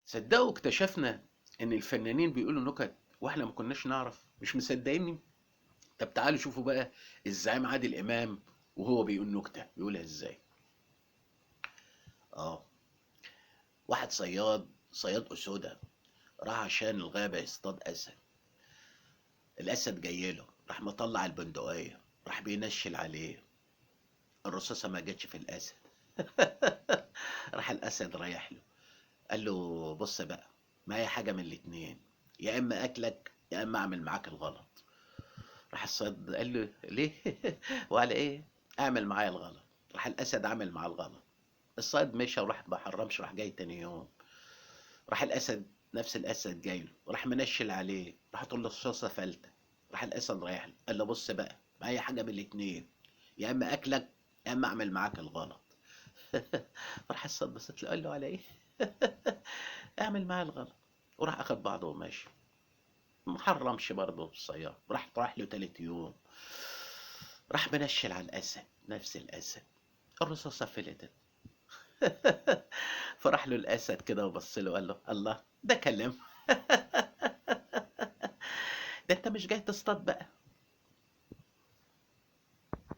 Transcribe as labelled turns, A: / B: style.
A: صدقوا اكتشفنا ان الفنانين بيقولوا نكت واحنا ما كناش نعرف. مش مصدقيني؟ طب تعالوا شوفوا بقى الزعيم عادل امام وهو بيقول نكته بيقولها ازاي. اه واحد صياد اسوده راح عشان الغابه يصطاد اسد. الاسد جاي له، راح مطلع البندقيه، راح بينشل عليه. الرصاصه ما جاتش في الاسد. راح الاسد رايح له، قال له بص بقى، ما هي حاجه من الاتنين، يا اما اكلك يا اما اعمل معاك الغلط. راح الصياد قال له ليه؟ وعلى ايه؟ اعمل معايا الغلط. راح الاسد عمل معاه الغلط. الصياد مشى وراح ما حرمش، راح جاي تاني يوم. راح الاسد، نفس الاسد جاي له، راح منشل عليه، راح تقول له الرصاصه فلته. راح الاسد رايح له، قال له بص بقى، ما هي حاجه من الاتنين، يا اما اكلك يا اما اعمل معاك الغلط. فراح الصياد بصت له قال له على ايه؟ اعمل معايا الغلط. وراح اخد بعضه وماشي. ما حرمش برضه الصياد، راح له تالت يوم، راح منشل على الاسد، نفس الاسد، الرصاصه فلتت. فراح له الاسد كده وبص له وقال له الله ده كلام. ده انت مش جاي تصطاد بقى،